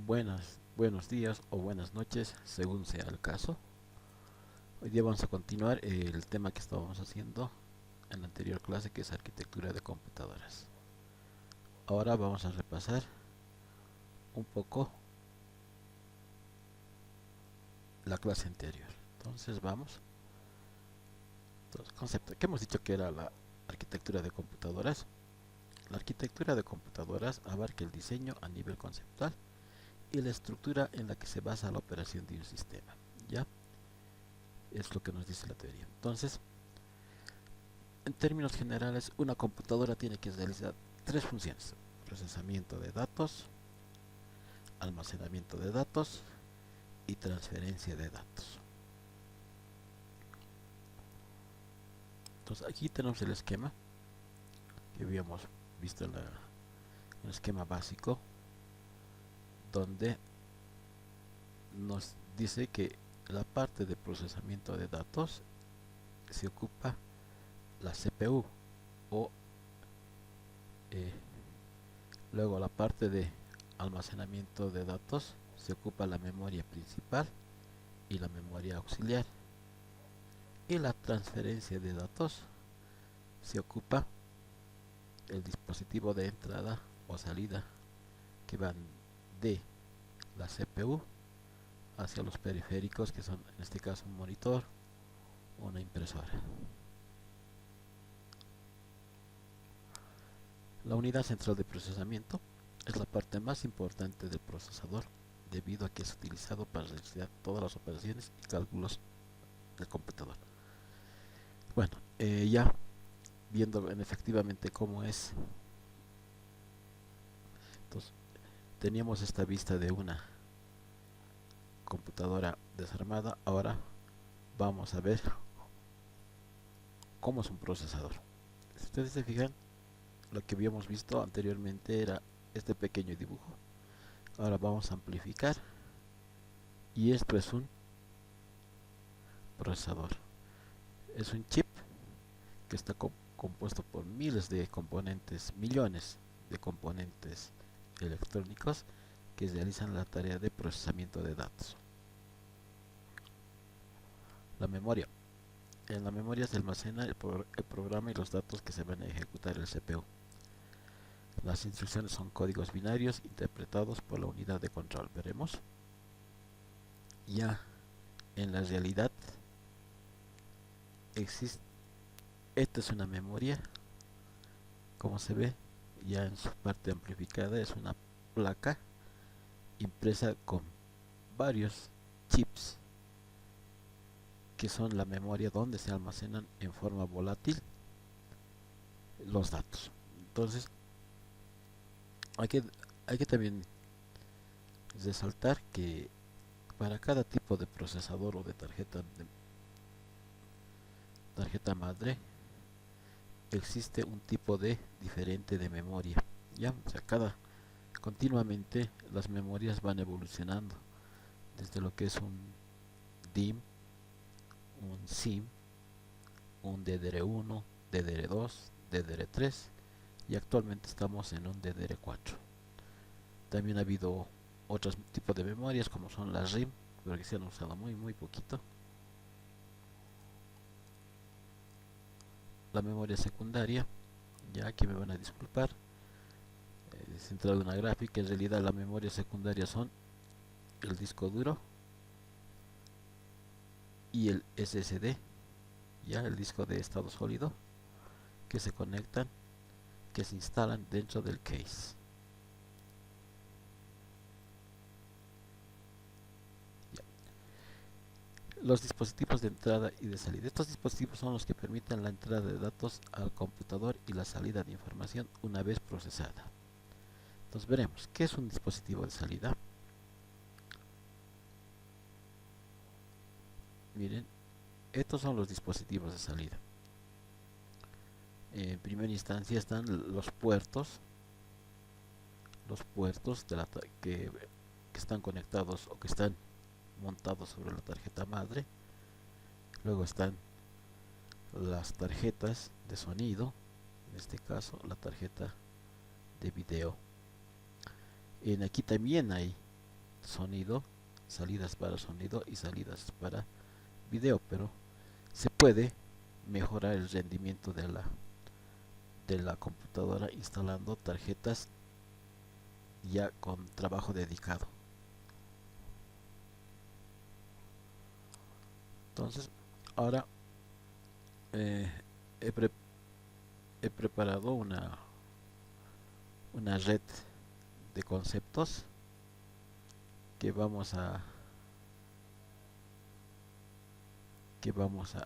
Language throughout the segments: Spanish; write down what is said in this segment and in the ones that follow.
Buenos días o buenas noches, según sea el caso. Hoy día vamos a continuar el tema que estábamos haciendo en la anterior clase, que es arquitectura de computadoras. Ahora vamos a repasar un poco la clase anterior. Entonces vamos. Entonces, concepto. ¿Qué hemos dicho que era la arquitectura de computadoras? La arquitectura de computadoras abarca el diseño a nivel conceptual y la estructura en la que se basa la operación de un sistema. ¿Ya? Es lo que nos dice la teoría. Entonces, en términos generales, una computadora tiene que realizar tres funciones: procesamiento de datos, almacenamiento de datos y transferencia de datos. Entonces aquí tenemos el esquema que habíamos visto en el esquema básico, donde nos dice que la parte de procesamiento de datos se ocupa la CPU o luego la parte de almacenamiento de datos se ocupa la memoria principal y la memoria auxiliar, y la transferencia de datos se ocupa el dispositivo de entrada o salida que van de la CPU hacia los periféricos, que son en este caso un monitor o una impresora. La unidad central de procesamiento es la parte más importante del procesador, debido a que es utilizado para realizar todas las operaciones y cálculos del computador. Bueno, ya viendo efectivamente cómo es, entonces teníamos esta vista de una computadora desarmada. Ahora vamos a ver cómo es un procesador. Si ustedes se fijan, lo que habíamos visto anteriormente era este pequeño dibujo. Ahora vamos a amplificar, y esto es un procesador. Es un chip que está compuesto por miles de componentes, millones de componentes electrónicos que realizan la tarea de procesamiento de datos. La memoria. En la memoria se almacena el programa y los datos que se van a ejecutar el CPU. Las instrucciones son códigos binarios interpretados por la unidad de control. Veremos. Ya en la realidad existe, esta es una memoria, como se ve ya en su parte amplificada. Es una placa impresa con varios chips que son la memoria donde se almacenan en forma volátil los datos. Entonces hay que también resaltar que para cada tipo de procesador o de tarjeta madre existe un tipo de diferente de memoria. Ya, o sea, continuamente las memorias van evolucionando desde lo que es un DIM, un SIM, un DDR1, DDR2, DDR3, y actualmente estamos en un DDR4. También ha habido otros tipos de memorias, como son las RIM, pero que se han usado muy poquito. La memoria secundaria, ya aquí me van a disculpar, centrado en una gráfica. En realidad la memoria secundaria son el disco duro y el SSD, ya el disco de estado sólido, que se conectan, que se instalan dentro del case. Los dispositivos de entrada y de salida. Estos dispositivos son los que permiten la entrada de datos al computador y la salida de información una vez procesada. Entonces veremos, ¿qué es un dispositivo de salida? Miren, estos son los dispositivos de salida. En primera instancia están los puertos que están conectados o que están montados sobre la tarjeta madre. Luego están las tarjetas de sonido, en este caso la tarjeta de video. Aquí también hay sonido, salidas para sonido y salidas para video, pero se puede mejorar el rendimiento de la computadora instalando tarjetas ya con trabajo dedicado. Entonces, ahora eh, he, pre he preparado una red de conceptos que vamos a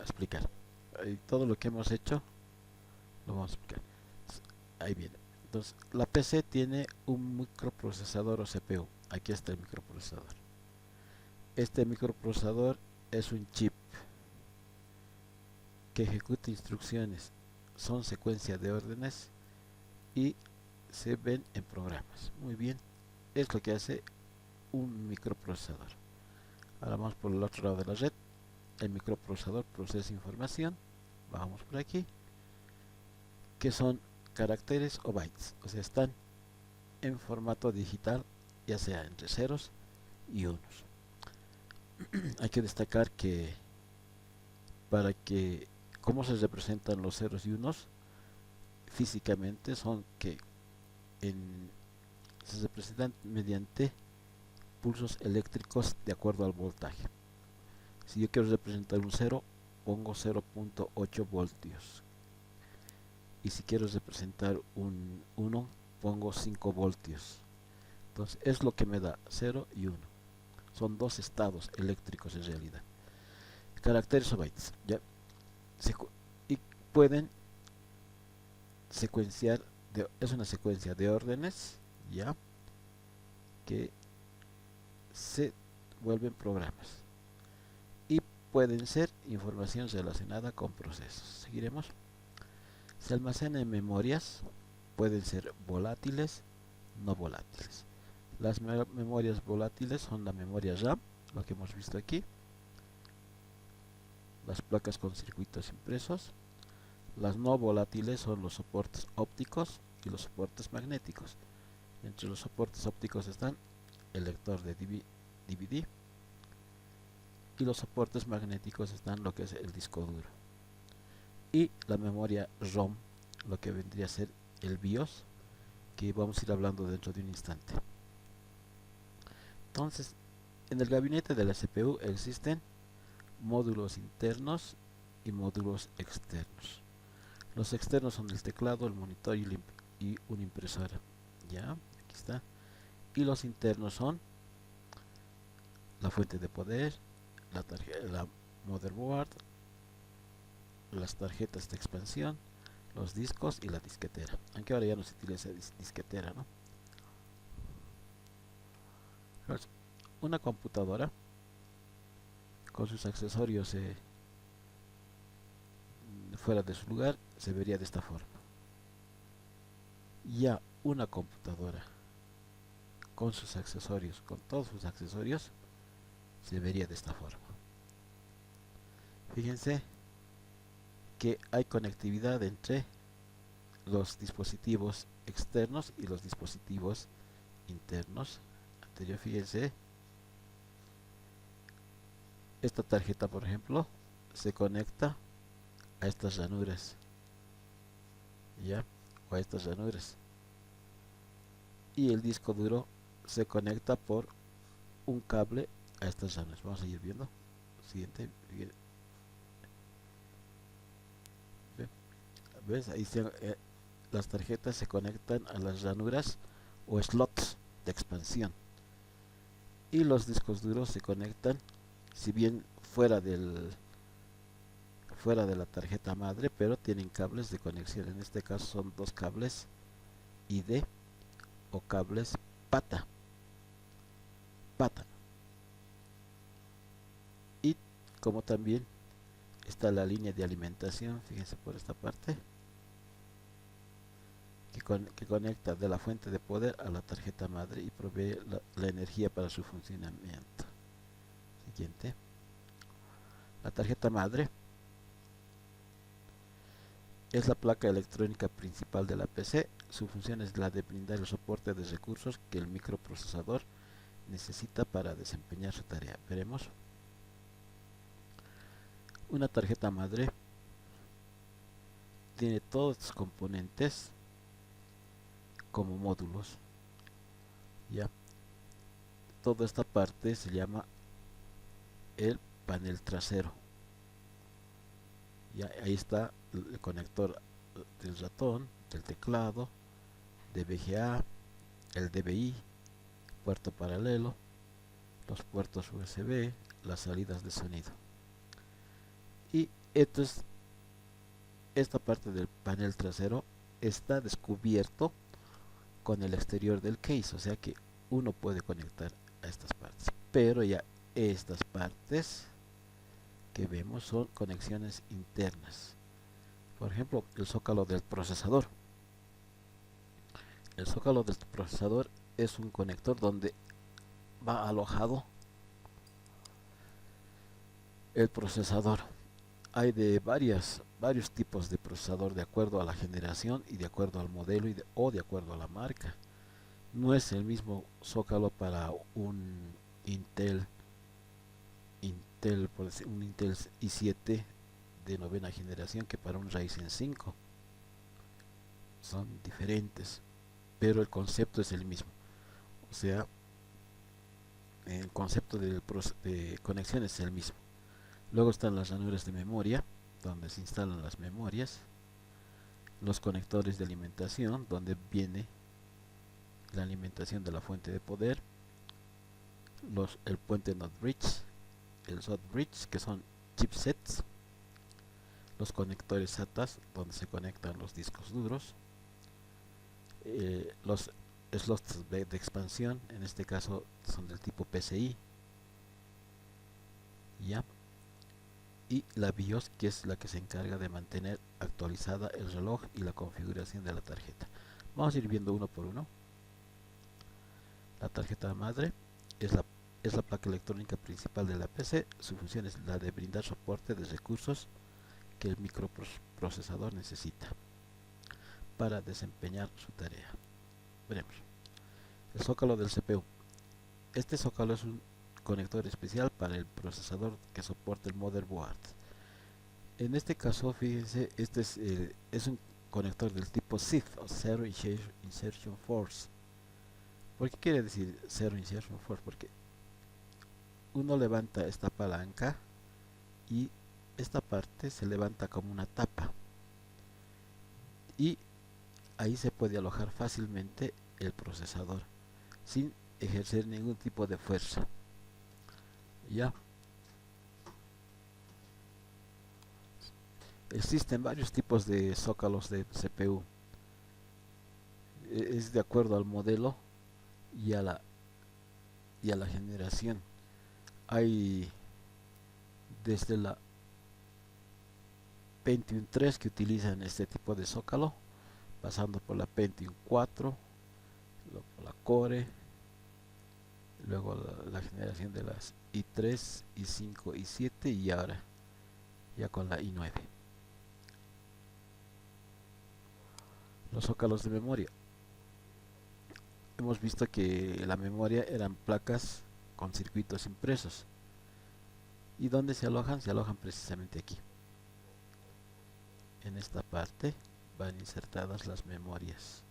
explicar. Todo lo que hemos hecho lo vamos a explicar. Ahí viene. Entonces, la PC tiene un microprocesador o CPU. Aquí está el microprocesador. Este microprocesador es un chip que ejecuta instrucciones. Son secuencia de órdenes y se ven en programas. Muy bien. Es lo que hace un microprocesador. Ahora vamos por el otro lado de la red. El microprocesador procesa información. Bajamos por aquí. Que son caracteres o bytes. O sea, están en formato digital, ya sea entre ceros y unos. Hay que destacar que cómo se representan los ceros y unos físicamente son que se representan mediante pulsos eléctricos de acuerdo al voltaje. Si yo quiero representar un 0, pongo 0.8 voltios. Y si quiero representar un 1, pongo 5 voltios. Entonces es lo que me da 0 y 1. Son dos estados eléctricos en realidad. Caracteres o bytes. ¿Ya? Y pueden secuenciar, es una secuencia de órdenes, ¿ya? Que se vuelven programas. Y pueden ser información relacionada con procesos. Seguiremos. Se almacena en memorias, pueden ser volátiles, no volátiles. Las memorias volátiles son la memoria RAM, lo que hemos visto aquí, las placas con circuitos impresos. Las no volátiles son los soportes ópticos y los soportes magnéticos. Entre los soportes ópticos están el lector de DVD y los soportes magnéticos están lo que es el disco duro. Y la memoria ROM, lo que vendría a ser el BIOS, que vamos a ir hablando dentro de un instante. Entonces, en el gabinete de la CPU existen módulos internos y módulos externos. Los externos son el teclado, el monitor y una impresora. Ya, aquí está. Y los internos son la fuente de poder, la motherboard, las tarjetas de expansión, los discos y la disquetera. Aunque ahora ya no se utiliza disquetera, ¿no? Una computadora con sus accesorios fuera de su lugar se vería de esta forma. Ya una computadora con sus accesorios, con todos sus accesorios, se vería de esta forma. Fíjense que hay conectividad entre los dispositivos externos y los dispositivos internos. Anterior, fíjense, esta tarjeta, por ejemplo, se conecta a estas ranuras, ya, o a estas ranuras, y el disco duro se conecta por un cable a estas ranuras. Vamos a ir viendo. Siguiente. ¿Ves? Ahí las tarjetas se conectan a las ranuras o slots de expansión, y los discos duros se conectan, si bien fuera de la tarjeta madre, pero tienen cables de conexión. En este caso son dos cables ID o cables pata. Y como también está la línea de alimentación, fíjense por esta parte, que conecta de la fuente de poder a la tarjeta madre y provee la energía para su funcionamiento. Siguiente. La tarjeta madre es la placa electrónica principal de la PC. Su función es la de brindar el soporte de recursos que el microprocesador necesita para desempeñar su tarea. Veremos. Una tarjeta madre tiene todos los componentes como módulos. Ya, toda esta parte se llama el panel trasero. Ya, ahí está el conector del ratón, del teclado, de VGA, el DVI, puerto paralelo, los puertos USB, las salidas de sonido. Y esta parte del panel trasero está descubierto con el exterior del case, o sea que uno puede conectar a estas partes, pero ya estas partes que vemos son conexiones internas. Por ejemplo, el zócalo del procesador. El zócalo del procesador es un conector donde va alojado el procesador. Hay de varios tipos de procesador de acuerdo a la generación y de acuerdo al modelo o de acuerdo a la marca. No es el mismo zócalo para un Intel un Intel i7 de novena generación que para un Ryzen 5. Son diferentes, pero el concepto es el mismo. O sea, el concepto de conexión es el mismo. Luego están las ranuras de memoria, donde se instalan las memorias. Los conectores de alimentación, donde viene la alimentación de la fuente de poder. El puente NOT bridge, el SOT bridge, que son chipsets. Los conectores SATA, donde se conectan los discos duros. Los slots de expansión, en este caso son del tipo PCI. Ya. Y la BIOS, que es la que se encarga de mantener actualizada el reloj y la configuración de la tarjeta. Vamos a ir viendo uno por uno. La tarjeta madre es la placa electrónica principal de la PC. Su función es la de brindar soporte de recursos que el microprocesador necesita para desempeñar su tarea. Veremos. El zócalo del CPU. Este zócalo es un conector especial para el procesador que soporta el motherboard. En este caso, fíjense, este es un conector del tipo ZIF o Zero Insertion Force. ¿Por qué quiere decir Zero Insertion Force? Porque uno levanta esta palanca y esta parte se levanta como una tapa y ahí se puede alojar fácilmente el procesador sin ejercer ningún tipo de fuerza. Ya existen varios tipos de zócalos de CPU. Es de acuerdo al modelo y a la generación. Hay desde la Pentium 3 que utilizan este tipo de zócalo, pasando por la Pentium 4, luego la Core, luego la generación de las i3, i5, i7 y ahora ya con la i9. Los zócalos de memoria. Hemos visto que la memoria eran placas con circuitos impresos. ¿Y dónde se alojan? Se alojan precisamente aquí. En esta parte van insertadas las memorias.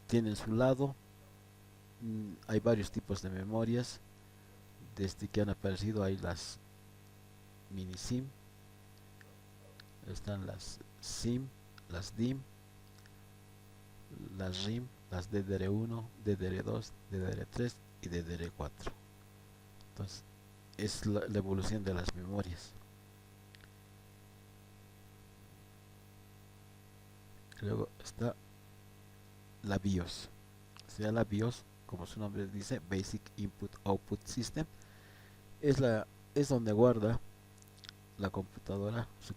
Tienen su lado. Hay varios tipos de memorias. Desde que han aparecido hay las mini SIM. Están las SIM, las DIM, las RIM, las DDR1, DDR2, DDR3 y DDR4. Entonces es la evolución de las memorias. Luego está la BIOS. O sea, la BIOS, como su nombre dice, Basic Input Output System, es donde guarda la computadora su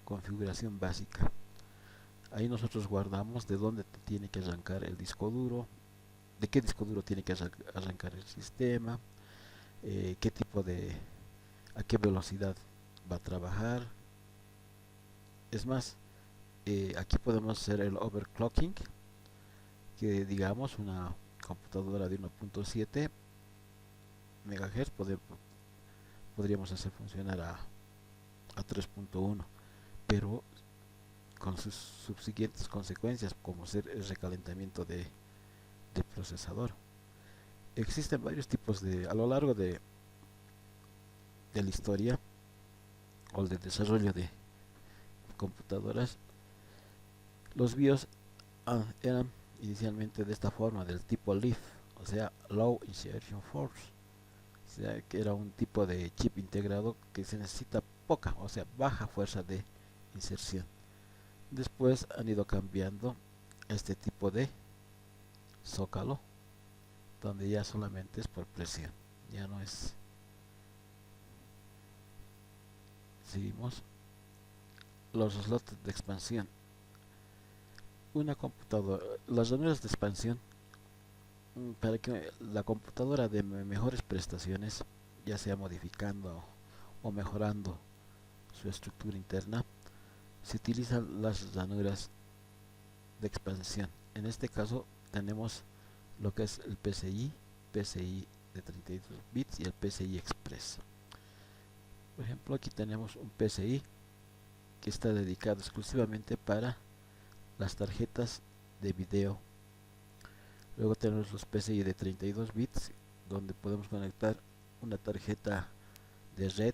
configuración básica. Ahí nosotros guardamos de dónde tiene que arrancar el disco duro, de qué disco duro tiene que arrancar el sistema, qué tipo a qué velocidad va a trabajar. Es más, aquí podemos hacer el overclocking, que digamos computadora de 1.7 MHz podríamos hacer funcionar a 3.1, pero con sus subsiguientes consecuencias, como ser el recalentamiento del procesador. Existen varios tipos a lo largo de la historia o del desarrollo de computadoras. Los BIOS eran inicialmente de esta forma, del tipo LIF, o sea, Low Insertion Force, o sea, que era un tipo de chip integrado que se necesita poca, o sea, baja fuerza de inserción. Después han ido cambiando a este tipo de zócalo, donde ya solamente es por presión, ya no es. Seguimos. Los slots de expansión. Una computadora, las ranuras de expansión, para que la computadora dé mejores prestaciones, ya sea modificando o mejorando su estructura interna, se utilizan las ranuras de expansión. En este caso tenemos lo que es el PCI de 32 bits y el PCI Express. Por ejemplo, aquí tenemos un PCI que está dedicado exclusivamente para las tarjetas de video. Luego tenemos los PCI de 32 bits, donde podemos conectar una tarjeta de red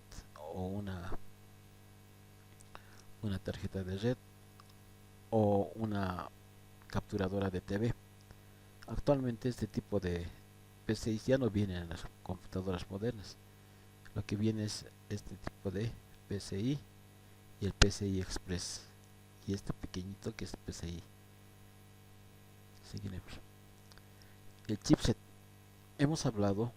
o una tarjeta de red o una capturadora de TV. Actualmente este tipo de PCI ya no vienen en las computadoras modernas. Lo que viene es este tipo de PCI y el PCI Express, y este pequeñito que es el PCI. Seguiremos. El chipset. Hemos hablado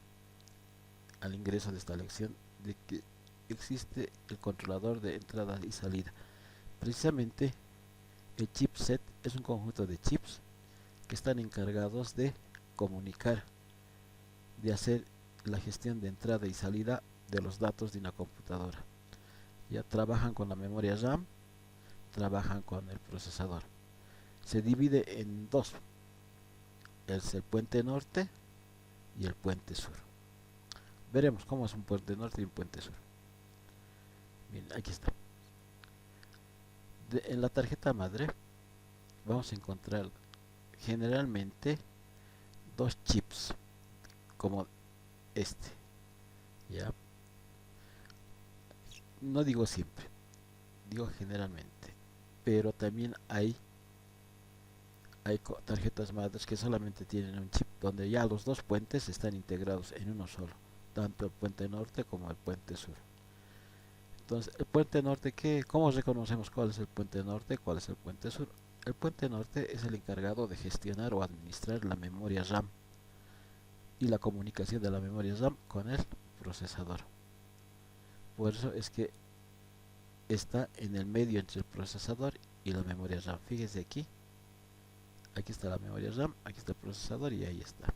al ingreso de esta lección de que existe el controlador de entrada y salida. Precisamente el chipset es un conjunto de chips que están encargados de comunicar, de hacer la gestión de entrada y salida de los datos de una computadora. Ya trabajan con la memoria RAM, trabajan con el procesador. Se divide en dos: es el puente norte y el puente sur. Veremos cómo es un puente norte y un puente sur. Bien, aquí está. En la tarjeta madre vamos a encontrar generalmente dos chips, como este, ya. No digo siempre, digo generalmente, pero también hay tarjetas madres que solamente tienen un chip, donde ya los dos puentes están integrados en uno solo, tanto el puente norte como el puente sur. Entonces, el puente norte, ¿cómo reconocemos cuál es el puente norte y cuál es el puente sur? El puente norte es el encargado de gestionar o administrar la memoria RAM y la comunicación de la memoria RAM con el procesador. Por eso es que está en el medio entre el procesador y la memoria RAM. Fíjese aquí. Aquí está la memoria RAM, aquí está el procesador y ahí está.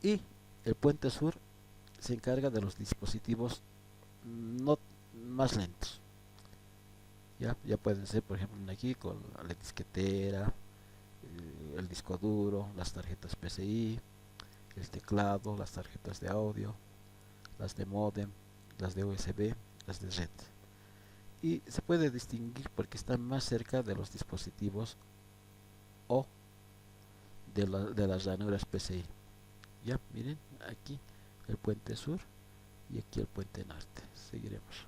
Y el puente sur se encarga de los dispositivos no más lentos. Ya pueden ser, por ejemplo, aquí con la disquetera, el disco duro, las tarjetas PCI, el teclado, las tarjetas de audio, las de modem, las de USB, las de red. Y se puede distinguir porque están más cerca de los dispositivos o de las ranuras PCI. Ya, miren, aquí el puente sur y aquí el puente norte. Seguiremos.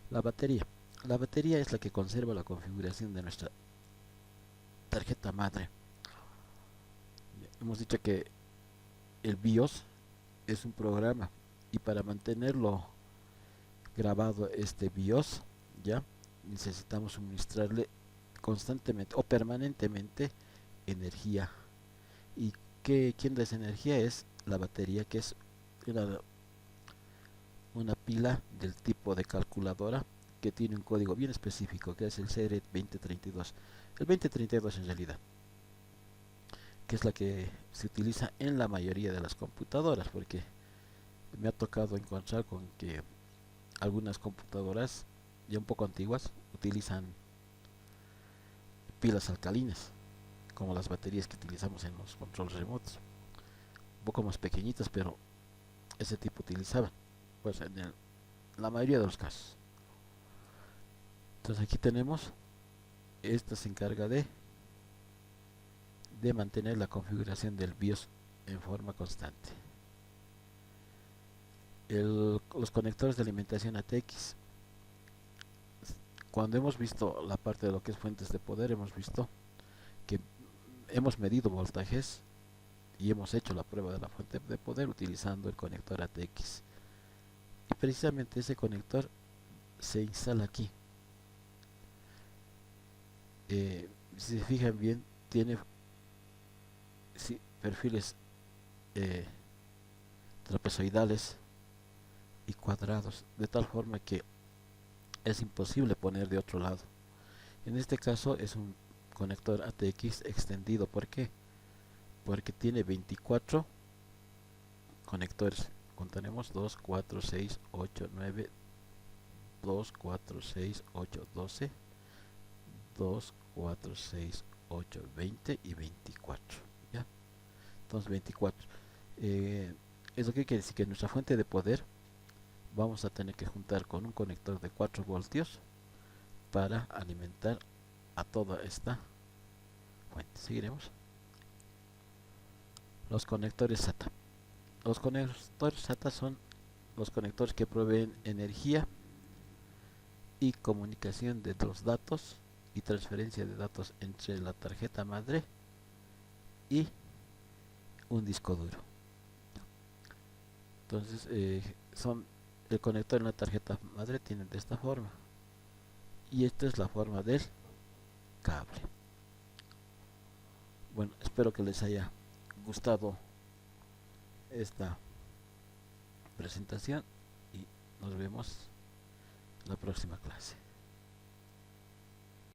La batería. La batería es la que conserva la configuración de nuestra tarjeta madre. Hemos dicho que el BIOS es un programa, y para mantenerlo grabado este BIOS, ya necesitamos suministrarle constantemente o permanentemente energía. ¿Y quién da esa energía? Es la batería, que es una pila del tipo de calculadora que tiene un código bien específico, que es el CR 2032. El 2032 en realidad, que es la que se utiliza en la mayoría de las computadoras, porque me ha tocado encontrar con que algunas computadoras ya un poco antiguas utilizan pilas alcalinas como las baterías que utilizamos en los controles remotos, un poco más pequeñitas, pero ese tipo utilizaban, pues la mayoría de los casos. Entonces aquí tenemos, esta se encarga de mantener la configuración del BIOS en forma constante. Los conectores de alimentación ATX, cuando hemos visto la parte de lo que es fuentes de poder, hemos visto que hemos medido voltajes y hemos hecho la prueba de la fuente de poder utilizando el conector ATX, y precisamente ese conector se instala aquí. Si se fijan bien, tiene perfiles trapezoidales y cuadrados, de tal forma que es imposible poner de otro lado. En este caso es un conector ATX extendido. ¿Por qué? Porque tiene 24 conectores. Contaremos 2, 4, 6, 8, 9, 2, 4, 6, 8, 12, 2, 4, 6, 8, 20 y 24. ¿Ya? Entonces 24. Eso que quiere decir que nuestra fuente de poder vamos a tener que juntar con un conector de 4 voltios para alimentar a toda esta fuente. Seguiremos. Los conectores SATA. Los conectores SATA son los conectores que proveen energía y comunicación de los datos y transferencia de datos entre la tarjeta madre y un disco duro. Entonces son el conector en la tarjeta madre tiene de esta forma, y esta es la forma del cable. Bueno, espero que les haya gustado esta presentación y nos vemos en la próxima clase.